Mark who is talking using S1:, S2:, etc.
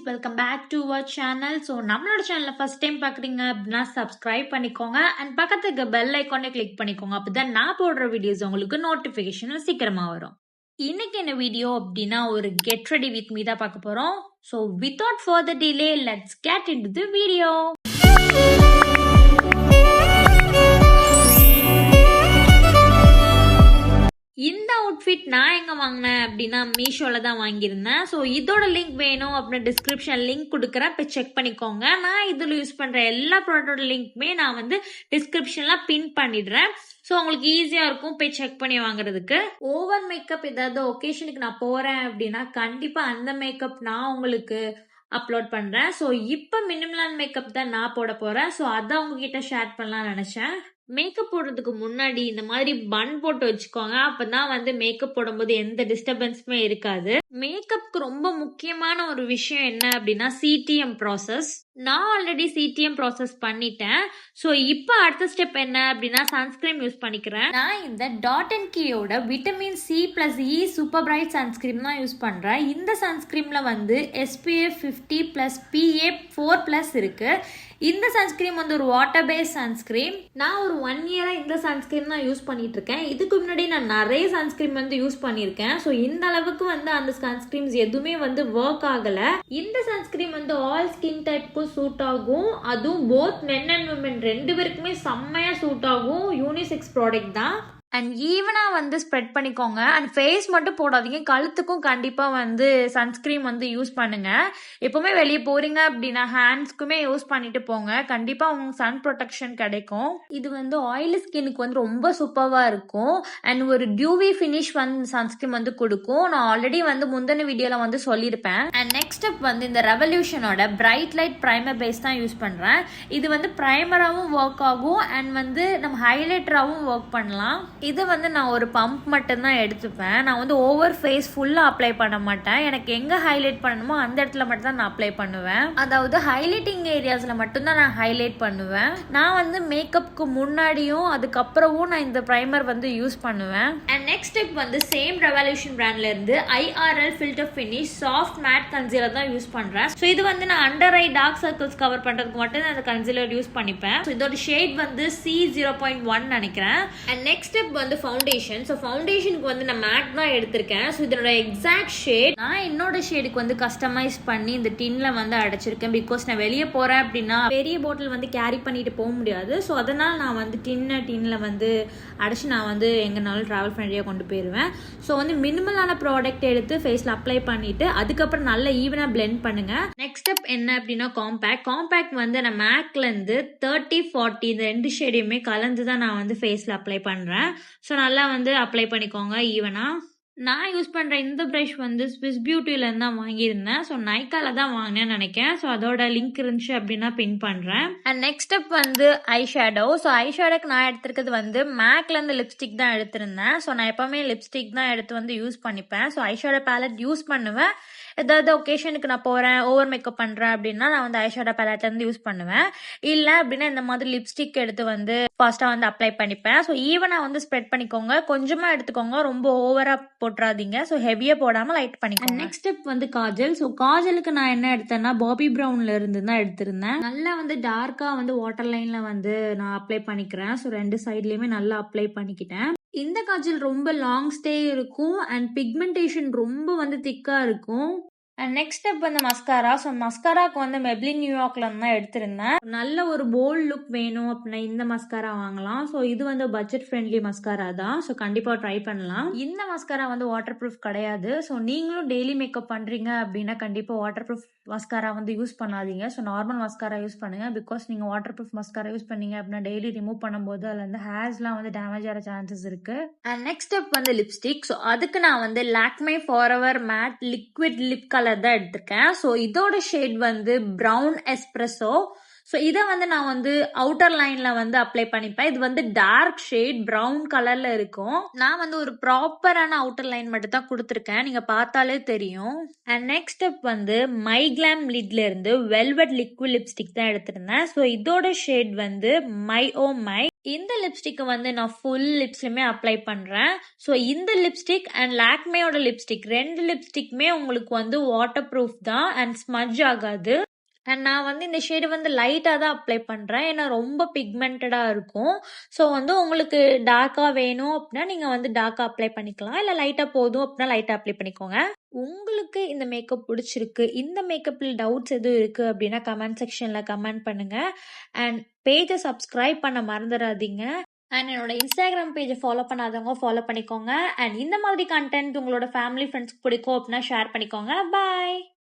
S1: Welcome back to our channel. So நம்மளோட சேனலை first time பார்க்குறீங்க அப்படின்னா சப்ஸ்கிரைப் பண்ணிக்கோங்க அண்ட் பக்கத்துக்கு பெல் ஐக்கானே கிளிக் பண்ணிக்கோங்க. அப்பதான் நான் போடுற வீடியோஸ் உங்களுக்கு நோட்டிஃபிகேஷன் சீக்கிரமா வரும். இன்னைக்கு என்ன வீடியோ அப்படின்னா ஒரு கெட் ரெடி வித் மீ தான் பார்க்க போறோம். So without further delay let's get into the video. இந்த அவுட்ஃபிட் நான் எங்க வாங்கினேன் அப்படின்னா மீஷோல தான் வாங்கியிருந்தேன். ஸோ இதோட லிங்க் வேணும் அப்படின்னு டிஸ்கிரிப்ஷன் லிங்க் கொடுக்குறேன், போய் செக் பண்ணிக்கோங்க. நான் இதில் யூஸ் பண்ற எல்லா ப்ராடக்டோட லிங்க்குமே நான் வந்து டிஸ்கிரிப்ஷன்ல பின் பண்ணிடுறேன். ஸோ உங்களுக்கு ஈஸியா இருக்கும் போய் செக் பண்ணி வாங்குறதுக்கு. ஓவர் மேக்கப் ஏதாவது ஒகேஷனுக்கு நான் போறேன் அப்படின்னா கண்டிப்பா அந்த மேக்கப் நான் உங்களுக்கு அப்லோட் பண்றேன். ஸோ இப்போ மினிமலான மேக்கப் தான் நான் போட போறேன். ஸோ அதான் உங்ககிட்ட ஷேர் பண்ணலாம்னு நினைச்சேன். மேக்கப் போடுறதுக்கு முன்னாடி இந்த மாதிரி பன் போட்டு வச்சுக்கோங்க. அப்பதான் வந்து மேக்கப் போடும்போது எந்த டிஸ்டர்பன்ஸுமே இருக்காது. மேக்கப்க்கு ரொம்ப முக்கியமான ஒரு விஷயம் என்ன அப்படின்னா சிடிஎம் ப்ராசஸ். நான் ஆல்ரெடி சிடிஎம் ப்ராசஸ் பண்ணிட்டேன். ஸோ இப்போ அடுத்த ஸ்டெப் என்ன அப்படின்னா சன்ஸ்கிரீம் யூஸ் பண்ணிக்கிறேன். நான் இந்த டாட் அண்ட் கீயோட vitamin C plus E super bright sunscreen தான் யூஸ் பண்றேன். இந்த சன்ஸ்கிரீம்ல வந்து SPF 50 பிளஸ் PA 4+ இருக்கு. இந்த சன்ஸ்கிரீம் வந்து ஒரு வாட்டர் பேஸ் சன்ஸ்கிரீம். நான் ஒரு 1 இயரா இந்த சன்ஸ்கிரீம் தான் யூஸ் பண்ணிட்டு இருக்கேன். இதுக்கு முன்னாடி நான் நிறைய சன்ஸ்கிரீம் வந்து யூஸ் பண்ணியிருக்கேன். ஸோ இந்த அளவுக்கு வந்து அந்த சன்ஸ்கிரீம்ஸ் எதுவுமே வந்து ஒர்க் ஆகல. இந்த சன்ஸ்கிரீம் வந்து ஆல் ஸ்கின் டைப்புக்கும் சூட் ஆகும். அதுவும் போத் மென் அண்ட் விமன் 2 பேருக்குமே செம்மையா சூட் ஆகும். யூனிசெக்ஸ் ப்ராடக்ட் தான். அண்ட் ஈவனா வந்து ஸ்ப்ரெட் பண்ணிக்கோங்க. அண்ட் ஃபேஸ் மட்டும் போடாதீங்க, கழுத்துக்கும் கண்டிப்பா வந்து சன்ஸ்கிரீம் வந்து யூஸ் பண்ணுங்க. எப்பவுமே வெளியே போறீங்க அப்படின்னா ஹேண்ட்ஸ்க்குமே யூஸ் பண்ணிட்டு போங்க. கண்டிப்பா உங்களுக்கு சன் ப்ரொடெக்ஷன் கிடைக்கும். இது வந்து ஆயிலி ஸ்கின்னுக்கு வந்து ரொம்ப சூப்பர்வா இருக்கும். அண்ட் ஒரு டியூவி ஃபினிஷ் வந்து சன்ஸ்கிரீம் வந்து கொடுக்கும். நான் ஆல்ரெடி வந்து முந்தின வீடியோல வந்து சொல்லியிருப்பேன். அண்ட் நெக்ஸ்ட் ஸ்டெப் வந்து இந்த ரெவல்யூஷனோட பிரைட் லைட் பிரைமர் பேஸ் தான் யூஸ் பண்றேன். இது வந்து பிரைமராகவும் ஒர்க் ஆகும் அண்ட் வந்து நம்ம ஹைலைட்டராகவும் ஒர்க் பண்ணலாம். இது வந்து நான் ஒரு பம்ப் மட்டும்தான் எடுத்துப்பேன். நான் வந்து ஓவர் ஃபேஸ் ஃபுல்லாக அப்ளை பண்ண மாட்டேன். எனக்கு எங்கே ஹைலைட் பண்ணணுமோ அந்த இடத்துல மட்டும் தான் நான் அப்ளை பண்ணுவேன். அதாவது ஹைலைட்டிங் ஏரியாஸில் மட்டும்தான் நான் ஹைலைட் பண்ணுவேன். நான் வந்து மேக்கப்புக்கு முன்னாடியும் அதுக்கப்புறமும் நான் இந்த ப்ரைமர் வந்து யூஸ் பண்ணுவேன். அண்ட் நெக்ஸ்ட் ஸ்டெப் வந்து சேம் ரெவல்யூஷன் பிராண்ட்ல இருந்து IRL filter finish soft matte concealer தான் யூஸ் பண்றேன். ஸோ இது வந்து நான் under eye dark circles cover பண்றதுக்கு மட்டும் தான் அந்த கன்சீலர் யூஸ் பண்ணிப்பேன். ஸோ இதோட ஷேட் வந்து C0.1 நினைக்கிறேன். அண்ட் நெக்ஸ்ட் ஸ்டெப் வந்து ஃபவுண்டேஷன். ஸோ ஃபவுண்டேஷனுக்கு வந்து நான் மேட் தான் எடுத்திருக்கேன். ஸோ இதோட எக்ஸாக்ட் ஷேட் நான் என்னோட ஷேடுக்கு வந்து கஸ்டமைஸ் பண்ணி இந்த டின்ல வந்து அடைச்சிருக்கேன். பிகாஸ் நான் வெளியே போறேன் அப்படின்னா பெரிய பாட்டில் வந்து கேரி பண்ணிட்டு போக முடியாது. ஸோ அதனால் நான் வந்து டின்ல வந்து அடைச்சி நான் வந்து எங்கனாலும் ட்ராவல் ஃப்ரெண்ட்லியாக கொண்டு போயிடுவேன். ஸோ வந்து மினிமலான ப்ராடக்ட் எடுத்து ஃபேஸில் அப்ளை பண்ணிட்டு அதுக்கப்புறம் நல்லா ஈவனாக பிளெண்ட் பண்ணுங்க. நெக்ஸ்ட் ஸ்டெப் என்ன அப்படின்னா காம்பேக்ட் வந்து நான் மேக்லேருந்து 30-40 இந்த 2 ஷேடையுமே கலந்து தான் நான் வந்து ஃபேஸில் அப்ளை பண்ணுறேன். ஸோ நல்லா வந்து அப்ளை பண்ணிக்கோங்க ஈவனா. நான் யூஸ் பண்ற இந்த ப்ரஷ் வந்து ஸ்விஸ் பியூட்டில தான் வாங்கியிருந்தேன். ஸோ நைக்கால தான் வாங்கினேன்னு நினைக்கிறேன். ஸோ அதோட லிங்க் இருந்துச்சு அப்படின்னா பின் பண்றேன். அண்ட் நெக்ஸ்ட் ஸ்டெப் வந்து ஐ ஷேடோ. ஸோ ஐ ஷேடோக்கு நான் எடுத்திருக்கிறது வந்து மேக்ல இருந்து லிப்ஸ்டிக் தான் எடுத்திருந்தேன். ஸோ நான் எப்பவுமே லிப்ஸ்டிக் தான் எடுத்து வந்து யூஸ் பண்ணிப்பேன். So eye shadow ballot use பண்ணுவேன். ஏதாவது ஒகேஷனுக்கு நான் போறேன் ஓவர் மேக்கப் பண்றேன் அப்படின்னா நான் வந்து ஐஷேடோ பேலட் இருந்து யூஸ் பண்ணுவேன். இல்ல அப்படின்னா இந்த மாதிரி லிப்ஸ்டிக் எடுத்து வந்து ஃபாஸ்டா வந்து அப்ளை பண்ணிப்பேன். ஸோ ஈவனா வந்து ஸ்ப்ரெட் பண்ணிக்கோங்க, கொஞ்சமா எடுத்துக்கோங்க, ரொம்ப ஓவரா போட்டுறாதீங்க. ஸோ ஹெவியா போடாம லைட் பண்ணிக்கோங்க. நெக்ஸ்ட் ஸ்டெப் வந்து காஜல். ஸோ காஜலுக்கு நான் என்ன எடுத்தேன்னா பாபி பிரவுன்ல இருந்து தான் எடுத்திருந்தேன். நல்லா வந்து டார்க்கா வந்து வாட்டர் லைன்ல வந்து நான் அப்ளை பண்ணிக்கிறேன். ஸோ 2 சைட்லயுமே நல்லா அப்ளை பண்ணிக்கிட்டேன். இந்த காஜல் ரொம்ப லாங் ஸ்டே இருக்கும் அண்ட் பிக்மெண்டேஷன் ரொம்ப வந்து திக்கா இருக்கும். அண்ட் நெக்ஸ்ட் ஸ்டெப் வந்து மஸ்காரா. ஸோ மஸ்காராக்கு வந்து மெப்ளின் நியூயார்க்ல தான் எடுத்திருந்தேன். நல்ல ஒரு போல்ட் லுக் வேணும் அப்படின்னா இந்த மஸ்காரா வாங்கலாம். ஸோ இது வந்து பட்ஜெட் ஃப்ரெண்ட்லி மஸ்காரா தான். ஸோ கண்டிப்பா ட்ரை பண்ணலாம். இந்த மஸ்காரா வந்து வாட்டர் ப்ரூஃப் கிடையாது. ஸோ நீங்களும் டெய்லி மேக்கப் பண்றீங்க அப்படின்னா கண்டிப்பா வாட்டர் ப்ரூஃப் மஸ்காரா வந்து யூஸ் பண்ணாதீங்க. ஸோ நார்மல் மஸ்காரா யூஸ் பண்ணுங்க. பிகாஸ் நீங்க வாட்டர் ப்ரூஃப் மஸ்காரா யூஸ் பண்ணீங்க அப்படின்னா டெய்லி ரிமூவ் பண்ணும்போது அதுல இருந்து ஹேர்ஸ்லாம் வந்து டேமேஜ் ஆகிற சான்சஸ் இருக்கு. அண்ட் நெக்ஸ்ட் ஸ்டெப் வந்து லிப்ஸ்டிக். ஸோ அதுக்கு நான் வந்து Lakme forever mat liquid lip colour தான் எடுத்திருக்கேன். ஸோ இதோட ஷேட் வந்து பிரவுன் எஸ்பிரஸோ. ஸோ இதை வந்து நான் வந்து அவுட்டர் லைன்ல வந்து அப்ளை பண்ணிப்பேன். இது வந்து டார்க் ஷேட் பிரவுன் கலர்ல இருக்கும். நான் வந்து ஒரு ப்ராப்பரான அவுட்டர் லைன் மட்டும் தான் கொடுத்துருக்கேன், நீங்க பார்த்தாலே தெரியும். அண்ட் நெக்ஸ்ட் ஸ்டெப் வந்து மை கிளாம் லிட்ல இருந்து வெல்வெட் லிக்விட் லிப்ஸ்டிக் தான் எடுத்திருந்தேன். ஸோ இதோட ஷேட் வந்து மை ஓ மை. இந்த லிப்ஸ்டிக் வந்து நான் ஃபுல் லிப்ஸ்லயுமே அப்ளை பண்றேன். ஸோ இந்த லிப்ஸ்டிக் அண்ட் லாக்மேயோட லிப்ஸ்டிக் 2 லிப்ஸ்டிக்குமே உங்களுக்கு வந்து வாட்டர் ப்ரூஃப் தான் அண்ட் ஸ்மட்ஜ் ஆகாது. அண்ட் நான் வந்து இந்த ஷேடு வந்து லைட்டாக தான் அப்ளை பண்ணுறேன். ஏன்னா ரொம்ப பிக்மெண்டடாக இருக்கும். ஸோ வந்து உங்களுக்கு டார்க்காக வேணும் அப்படின்னா நீங்கள் வந்து டார்க்காக அப்ளை பண்ணிக்கலாம். இல்லை லைட்டாக போதும் அப்படின்னா லைட்டாக அப்ளை பண்ணிக்கோங்க. உங்களுக்கு இந்த மேக்கப் பிடிச்சிருக்கு, இந்த மேக்கப்பில் டவுட்ஸ் எதுவும் இருக்குது அப்படின்னா கமெண்ட் செக்ஷனில் கமெண்ட் பண்ணுங்கள். அண்ட் பேஜை சப்ஸ்கிரைப் பண்ண மறந்துடாதீங்க. அண்ட் என்னோட இன்ஸ்டாகிராம் பேஜை ஃபாலோ பண்ணாதவங்க ஃபாலோ பண்ணிக்கோங்க. அண்ட் இந்த மாதிரி கண்டென்ட் உங்களோட ஃபேமிலி ஃப்ரெண்ட்ஸ்க்கு பிடிக்கும் அப்படின்னா ஷேர் பண்ணிக்கோங்க. பாய்.